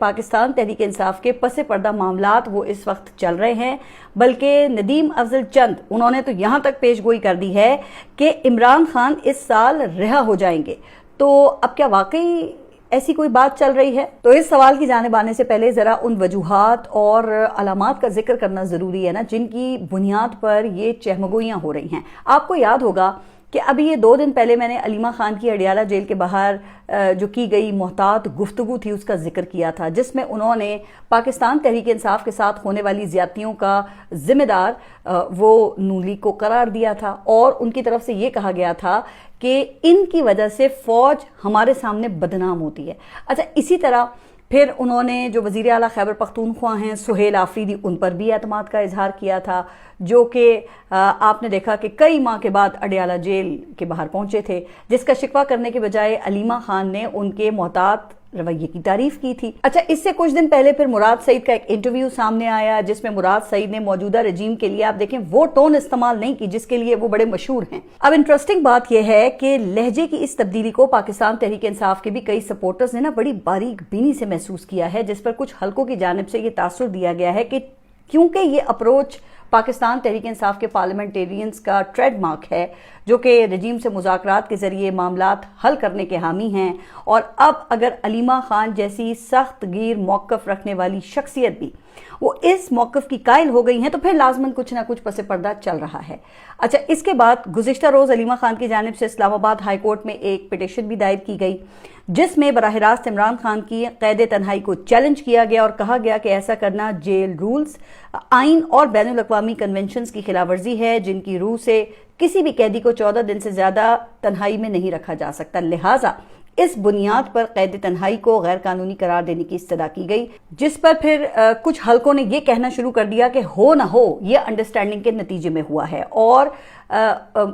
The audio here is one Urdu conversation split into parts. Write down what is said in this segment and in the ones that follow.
پاکستان تحریک انصاف کے پس پردہ معاملات وہ اس وقت چل رہے ہیں، بلکہ ندیم افضل چند انہوں نے تو یہاں تک پیش گوئی کر دی ہے کہ عمران خان اس سال رہا ہو جائیں گے۔ تو اب کیا واقعی ایسی کوئی بات چل رہی ہے؟ تو اس سوال کی جانب آنے سے پہلے ذرا ان وجوہات اور علامات کا ذکر کرنا ضروری ہے نا جن کی بنیاد پر یہ چہمگوئیاں ہو رہی ہیں۔ آپ کو یاد ہوگا کہ ابھی یہ 2 دن پہلے میں نے علیمہ خان کی اڈیالہ جیل کے باہر جو کی گئی محتاط گفتگو تھی اس کا ذکر کیا تھا، جس میں انہوں نے پاکستان تحریک انصاف کے ساتھ ہونے والی زیادتیوں کا ذمہ دار وہ نون لیگ کو قرار دیا تھا، اور ان کی طرف سے یہ کہا گیا تھا کہ ان کی وجہ سے فوج ہمارے سامنے بدنام ہوتی ہے۔ اچھا، اسی طرح پھر انہوں نے جو وزیر اعلیٰ خیبر پختونخوا ہیں سہیل آفریدی، ان پر بھی اعتماد کا اظہار کیا تھا، جو کہ آپ نے دیکھا کہ کئی ماہ کے بعد اڈیالہ جیل کے باہر پہنچے تھے، جس کا شکوہ کرنے کے بجائے علیمہ خان نے ان کے محتاط رویے کی تعریف کی تھی۔ اچھا، اس سے کچھ دن پہلے پھر مراد سعید کا ایک انٹرویو سامنے آیا جس میں مراد سعید نے موجودہ رجیم کے لیے، آپ دیکھیں، وہ ٹون استعمال نہیں کی جس کے لیے وہ بڑے مشہور ہیں۔ اب انٹرسٹنگ بات یہ ہے کہ لہجے کی اس تبدیلی کو پاکستان تحریک انصاف کے بھی کئی سپورٹرز نے بڑی باریک بینی سے محسوس کیا ہے، جس پر کچھ حلقوں کی جانب سے یہ تاثر دیا گیا ہے کہ کیونکہ یہ اپروچ پاکستان تحریک انصاف کے پارلیمنٹیرینز کا ٹریڈ مارک ہے، جو کہ رجیم سے مذاکرات کے ذریعے معاملات حل کرنے کے حامی ہیں، اور اب اگر علیمہ خان جیسی سخت گیر موقف رکھنے والی شخصیت بھی وہ اس موقف کی قائل ہو گئی ہیں تو پھر لازماً کچھ نہ کچھ پس پردہ چل رہا ہے۔ اچھا، اس کے بعد گزشتہ روز علیمہ خان کی جانب سے اسلام آباد ہائی کورٹ میں ایک پٹیشن بھی دائر کی گئی جس میں براہ راست عمران خان کی قید تنہائی کو چیلنج کیا گیا اور کہا گیا کہ ایسا کرنا جیل رولز، آئین اور بین الاقوامی کنونشنز کی خلاف ورزی ہے، جن کی روح سے کسی بھی قیدی کو 14 دن سے زیادہ تنہائی میں نہیں رکھا جا سکتا، لہٰذا اس بنیاد پر قید تنہائی کو غیر قانونی قرار دینے کی استدعا کی گئی، جس پر پھر کچھ حلقوں نے یہ کہنا شروع کر دیا کہ ہو نہ ہو یہ انڈرسٹینڈنگ کے نتیجے میں ہوا ہے، اور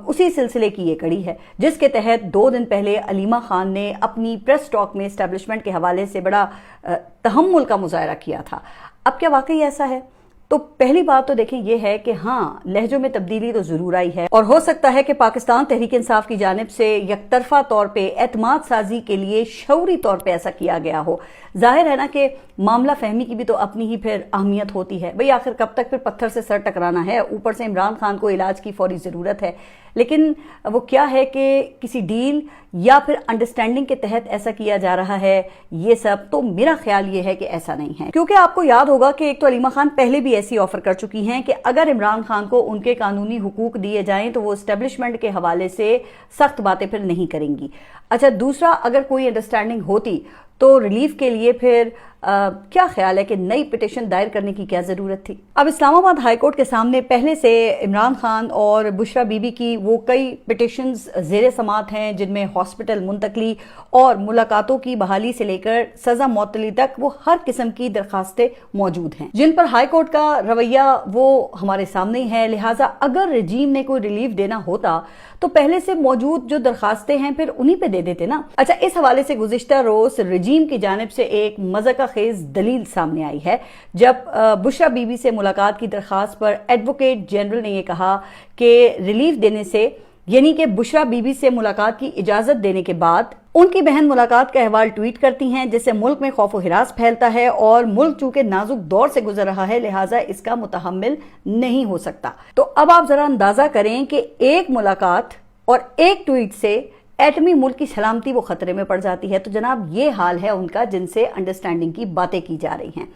اسی سلسلے کی یہ کڑی ہے جس کے تحت 2 دن پہلے علیمہ خان نے اپنی پریس ٹاک میں اسٹیبلشمنٹ کے حوالے سے بڑا تحمل کا مظاہرہ کیا تھا۔ اب کیا واقعی ایسا ہے؟ تو پہلی بات تو دیکھیں یہ ہے کہ ہاں، لہجوں میں تبدیلی تو ضرور آئی ہے، اور ہو سکتا ہے کہ پاکستان تحریک انصاف کی جانب سے یک طرفہ طور پہ اعتماد سازی کے لیے شعوری طور پہ ایسا کیا گیا ہو۔ ظاہر ہے نا کہ معاملہ فہمی کی بھی تو اپنی ہی پھر اہمیت ہوتی ہے، بھئی آخر کب تک پھر پتھر سے سر ٹکرانا ہے، اوپر سے عمران خان کو علاج کی فوری ضرورت ہے، لیکن وہ کیا ہے کہ کسی ڈیل یا پھر انڈرسٹینڈنگ کے تحت ایسا کیا جا رہا ہے، یہ سب تو میرا خیال یہ ہے کہ ایسا نہیں ہے، کیونکہ آپ کو یاد ہوگا کہ ایک تو علیمہ خان پہلے بھی ایسی آفر کر چکی ہیں کہ اگر عمران خان کو ان کے قانونی حقوق دیے جائیں تو وہ اسٹیبلشمنٹ کے حوالے سے سخت باتیں پھر نہیں کریں گی۔ اچھا، دوسرا، اگر کوئی انڈرسٹینڈنگ ہوتی تو ریلیف کے لیے پھر کیا خیال ہے کہ نئی پٹیشن دائر کرنے کی کیا ضرورت تھی؟ اب اسلام آباد ہائی کورٹ کے سامنے پہلے سے عمران خان اور بشرا بی بی کی وہ کئی پٹیشنز زیر سماعت ہیں جن میں ہاسپٹل منتقلی اور ملاقاتوں کی بحالی سے لے کر سزا معطلی تک وہ ہر قسم کی درخواستیں موجود ہیں، جن پر ہائی کورٹ کا رویہ وہ ہمارے سامنے ہی ہے، لہٰذا اگر رجیم نے کوئی ریلیف دینا ہوتا تو پہلے سے موجود جو درخواستیں ہیں پھر انہی پہ دے دیتے نا۔ اچھا، اس حوالے سے گزشتہ روز رجیم کی جانب سے ایک مذاق خیز دلیل سامنے آئی ہے، جب بشرا بی بی سے ملاقات کی درخواست پر ایڈوکیٹ جنرل نے یہ کہا کہ ریلیف دینے سے، یعنی کہ بشرا بی بی سے ملاقات کی اجازت دینے کے بعد ان کی بہن ملاقات کا احوال ٹویٹ کرتی ہیں، جس سے ملک میں خوف و ہراس پھیلتا ہے، اور ملک چونکہ نازک دور سے گزر رہا ہے لہٰذا اس کا متحمل نہیں ہو سکتا۔ تو اب آپ ذرا اندازہ کریں کہ ایک ملاقات اور ایک ٹویٹ سے ایٹمی ملک کی سلامتی وہ خطرے میں پڑ جاتی ہے۔ تو جناب، یہ حال ہے ان کا جن سے انڈرسٹینڈنگ کی باتیں کی جا رہی ہیں۔